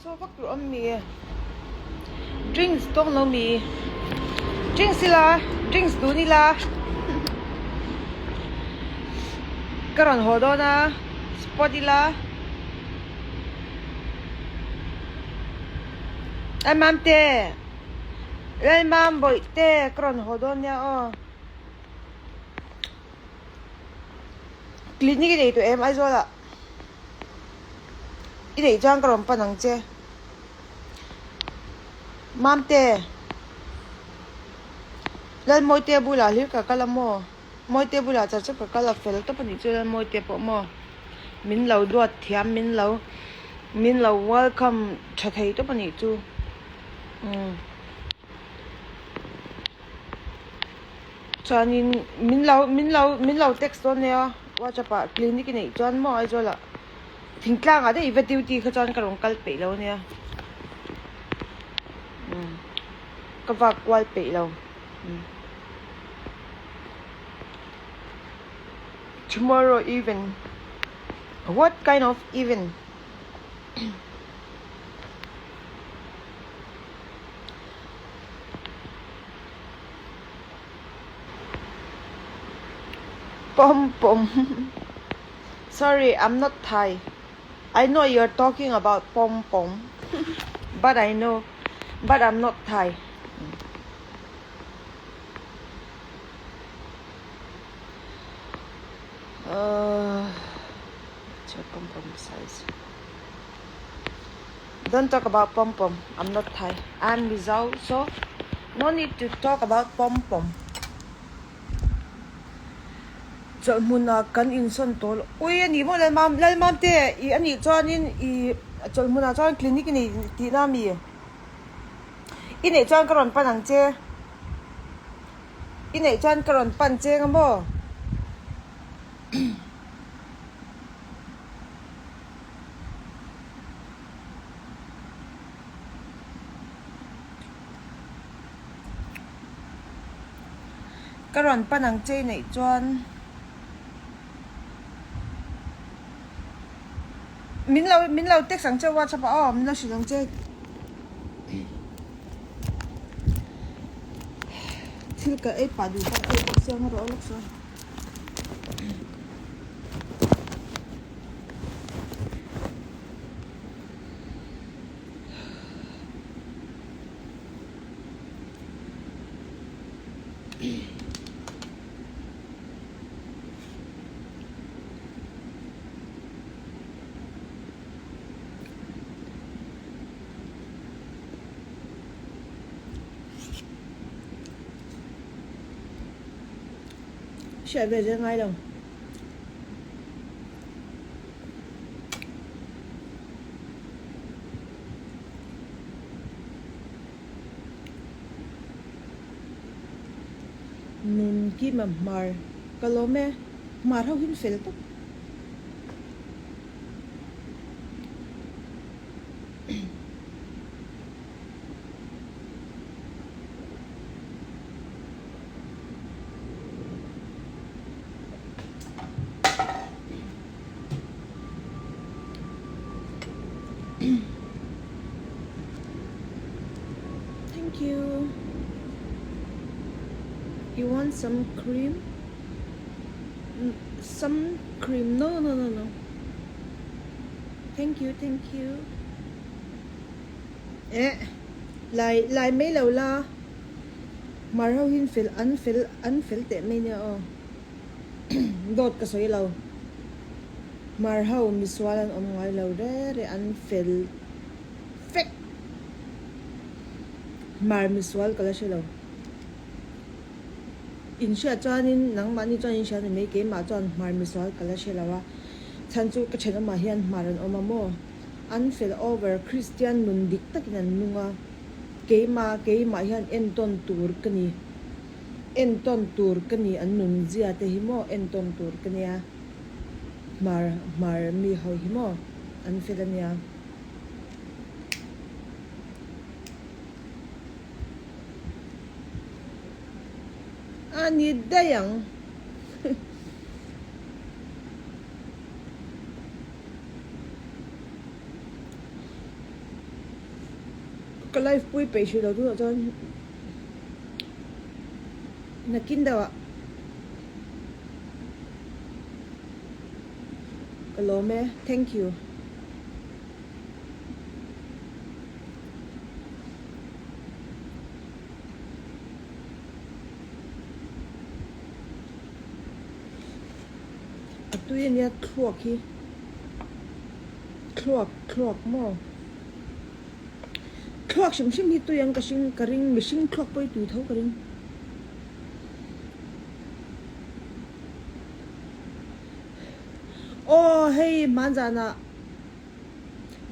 So fuck you on me. Drinks don't know me. Drinks sila, drinks do nila. Karon hodo na spot nila. Ay mam te. Ay mam boy te karon hodo niya oh. Clinic ni itu em ai zo la. Ini jang karon panang je. Mam te. Lan moi te bula li ka kala mo. Moi te bula cha cha ka kala fel to pani chu lan moi te po mo. Min lo duat thiam min lo welcome cha thei to pani chu. Chanin min lo text on ya. Wa cha pa clinic ni chuan mo ai zo la. Thingtlang a de iva duty kha chuan ka rong kal pe lo nia. Ka va kwal pe lo. Tomorrow even. What kind of even? Pom pom. Sorry, I'm not Thai. I know you're talking about pom pom, but I'm not Thai. Check pom pom size. Don't talk about pom pom. I'm not Thai. I'm Rizal, so no need to talk about pom pom. So muna kan inson tol. Uy, ani mo lan mam te I ani chuanin I chol muna chuan clinic ni ti na mi. Inei chuan karon panang che. Inei chuan karon pan che ngamo. Karon panang che nei chuan min lo tek sang che wa cha pa min lo shilong che thil ka e pa du pa e sang ro lok so sẽ về ra ngay đâu nun ki mà mar kalome mar hau hin fel to Thank you. You want some cream? Some cream? No. Thank you. Lại mấy lâu la. Mà rau hin phil unfil te mấy nha oh. Đột cả soi lâu. Mà rau miswalan om ngay lâu re unfil. Fek. Mar miswal kala siya lâu. In siya chuanin nang mani chuan in siya may ke ma chuan mar miswal kala siya lawa chan chu ka chena ma hian maran oma mo unfil over Christian nundik takinan nunga ke ma hian enton tur kani an nun zia te himo enton tur kania mar mi ho himo unfil ania ani dayang cái life bui bể sự đầu tư cho là kinh đâu ạ cái lỗ mẹ thank you tuy nhiên thuộc khi thuộc mà thuộc xem hi tuy nhiên cái sinh cái ring mình sinh thuộc với tùy thấu cái ring oh hey manjana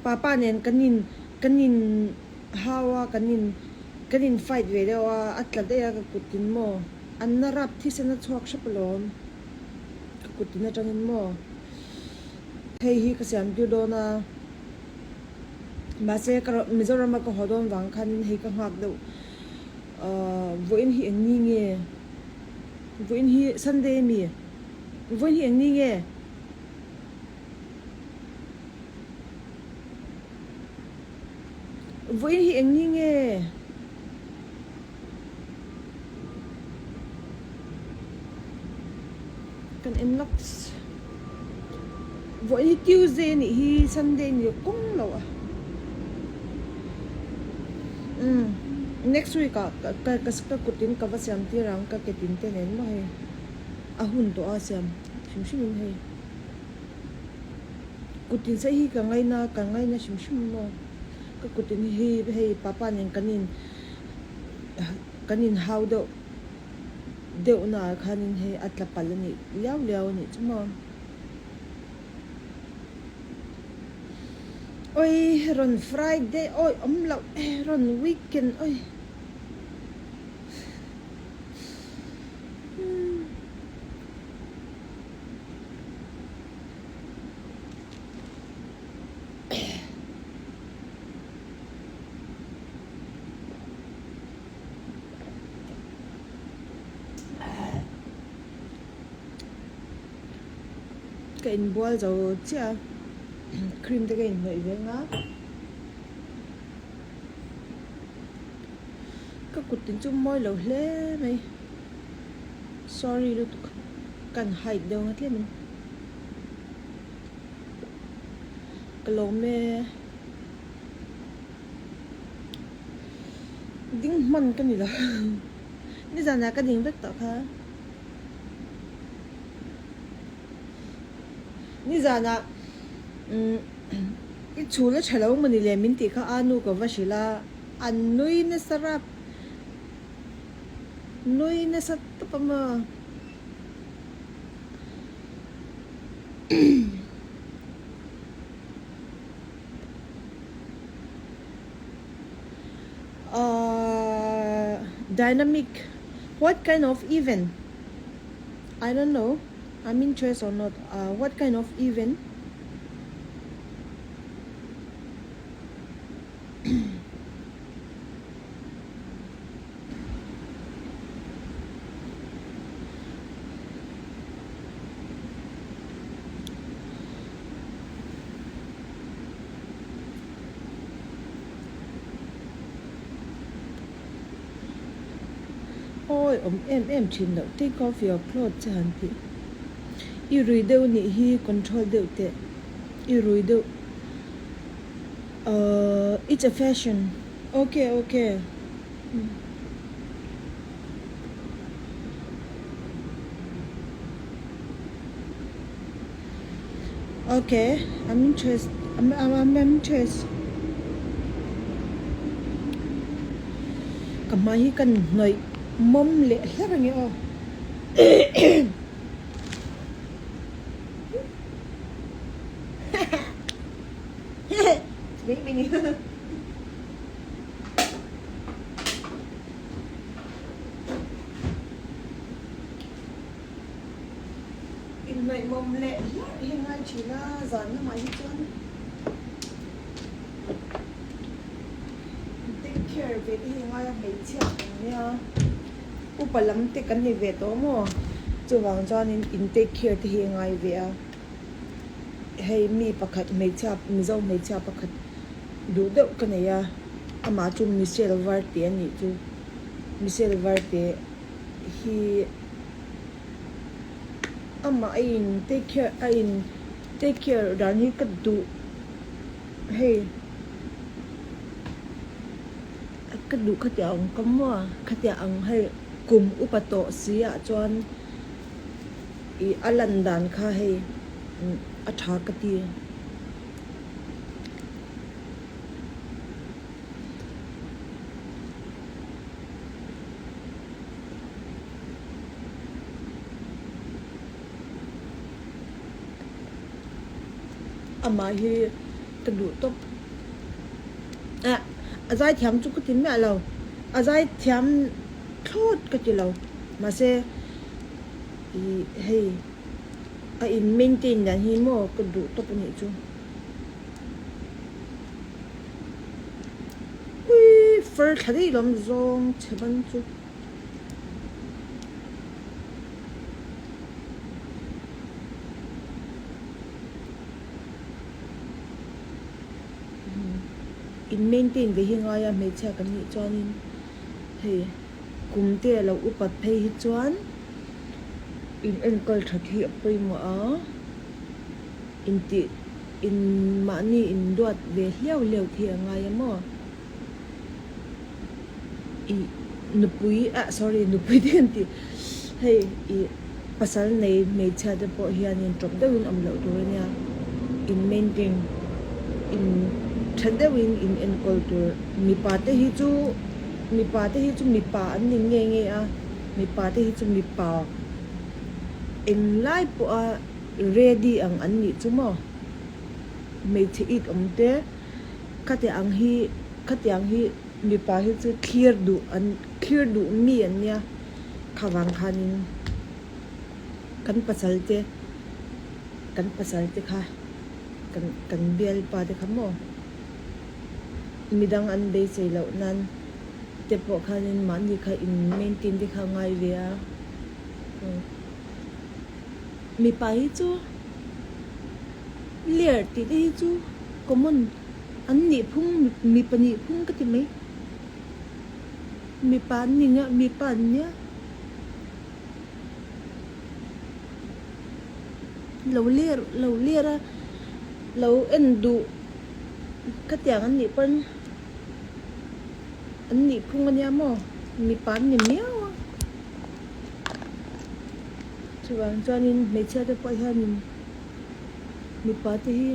papa nen kanin hawa kanin fight ve dewa atla de ya kutin mo annarap thi sena chok shapalon kutina tangin mo hey hi ka siam tu do na ma se ka mizoram ka hodon wang khan hi ka hak do voin hi ni nge voin hi sunday mi voin hi ni nge voin hi ni nge kan em lok voin hi tuesday ni hi sunday ni kong lo à next week ka kutin ka vasyam ti rang ka ketin te nen mo he ahun to asyam shim he kutin sa hi ka ngai na shim mo ka kutin hi papa nen kanin how do deu na khanin he atla palani liao ni chuma oi ron friday oi omlo ron weekend oi cái in boil rồi chứ cream tới cái người với ngá các cụt tính chung môi lẩu lé mày sorry luôn cần hide đâu hết lên mình cái lỗ mẹ đinh mần cái gì đó bây giờ là cái đinh rất tao ha bây giờ là cái chú nó chạy lâu mà đi làm mình thì có anu có vài là ăn nuôi nó sarap nuôi nó sát tập mà dynamic what kind of event I don't know I'm interested or not what kind of event ôi em chín đâu take off your clothes chẳng thì i rui deu ni hi control deu te i rui deu it's a fashion okay okay I'm interested I'm interested kamai kan noi mom le hlarang e o Bing in noi mom le hiện nay chỉ là dán nó máy chân take care về thì hiện nay mấy chiếc nha upalam te kan ni ve to mo chuwang chuan in take care te hi ngai ve a hei mi pakhat mi zo me cha pakhat du deuh ka nei a ama chu Michelle Ralteee ani chu Michelle Ralteee hi ama in take care dan hi kadu hey kadu khatiang kamwa khatiang hay kum upato sia chuan I alandan kha hey atha kati ama hi kadu top azai thiam chu kutin me lo azai thiam thot kati lo ma se hey in maintain dan hi mo kadu top ni chu ui fur thadi lom zong cheban chu in maintain ve hi nga ya me cha kan ni chuanin hei kumte lo upat phei hi chuan in ankle thati apoi mo a in mani in duat ve leo thi nga ya mo nupui den ti hei pasal nei me cha de po hian in drop down am lo do nya in maintain in thadawin in ankle tur mi pa te hi chu mi pa an ning nge a mi pa te hi chu mi pa in lai po a ready ang an ni chu mo me thi it omte khatiang hi mi pa hi chu clear du mi an nya khawang khanin kan pasal te kha kan bial pa te khamo midang an be sei lo nan te po khanin mani kha in maintain de kha ngai ve a mi pa hi chu ler ti de hi chu common an ni phung mi pani phung ka ti mai mi pa ni nga mi pa nya lo ler lo endu ka tiang an ni pan an ni phung anya mo mi pan ni miao chuan chuanin me cha te poi hanin mi pa te hi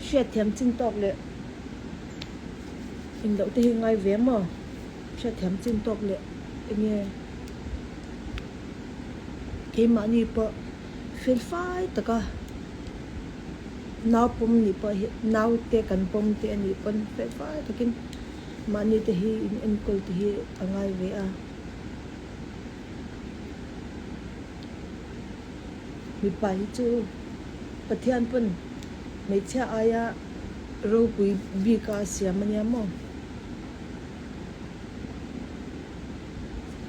shet thiam chin tok le in do te hi ngai ve mo shet thiam chin tok le nge ke ma ni po feel fai taka now pom ni po now te kan pom te ani pon feel fai takin ma ni te hi in ankle te hi angai ve a mi pa hi chu pathian pun me cha aya ro pui bi ka sia mania mo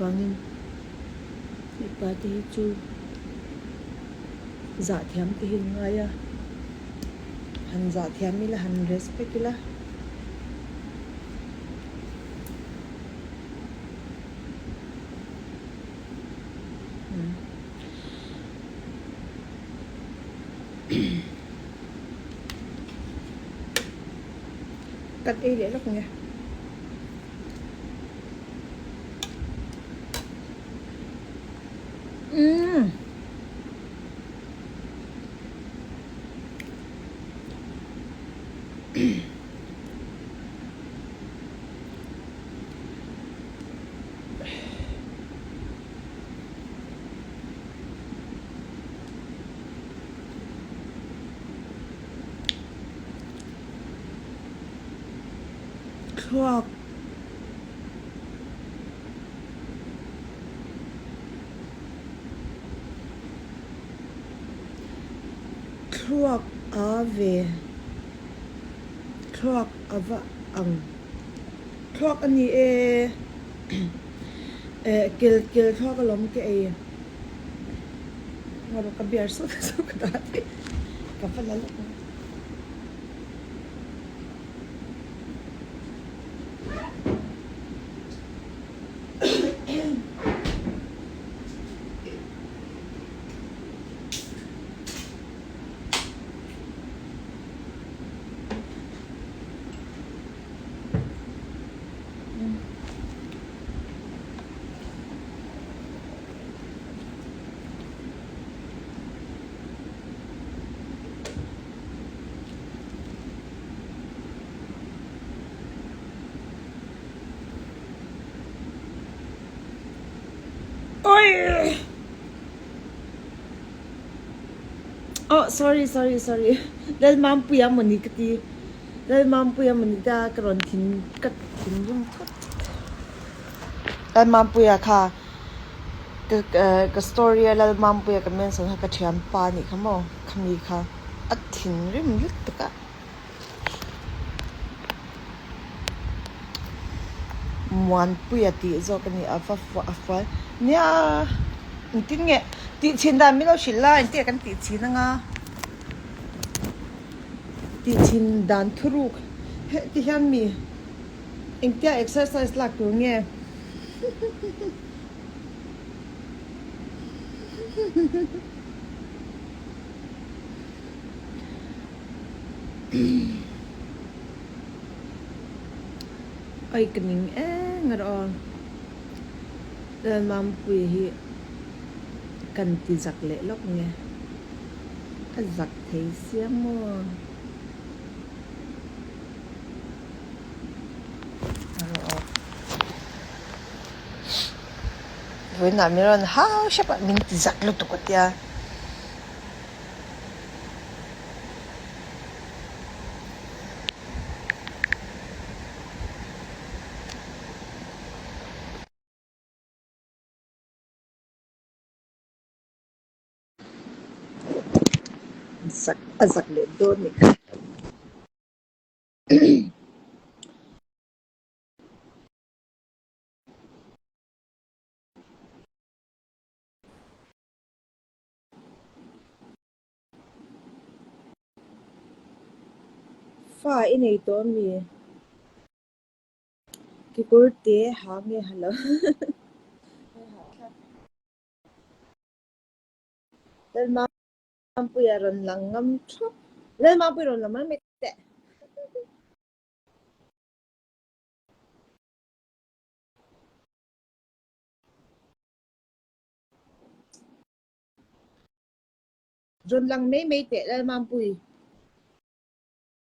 wangin mi pa te hi chu za thiam te hin ngaya han za thiam mi la han respect la cắt đi để lúc nha Clock ave clock ava ang clock ani kil clock lom ke ngaro ka biar so ka dati ka pala Oh, sorry. Dahil mampuya mo ni kati. Dahil mampuya mo ni da karon tin yung thot. Dahil mampuya ka ka story dahil mampuya ka mensan ka thiam pa ni ka mo kami ka at tin rim lit ka. Muan puya ti zo ka ni afa niya tin nge ti chin da mi lo shilla ti kan ti chin nga ti chin dan thuruk ti hian mi intia exercise lak tu nge ai kaning ngaro dahil mampuya hi kan ti zak le lok nge azak thei siam mo với nãy mình nói how sao bạn mình giặt lúc tụi kia giặt lên đôi mình pha in này to mi cái cô té hàng nghe hả lên mà bây giờ rồi lằng ngâm chốc lên mà bây giờ là mấy tệ rồi lằng mấy tệ lên mà bây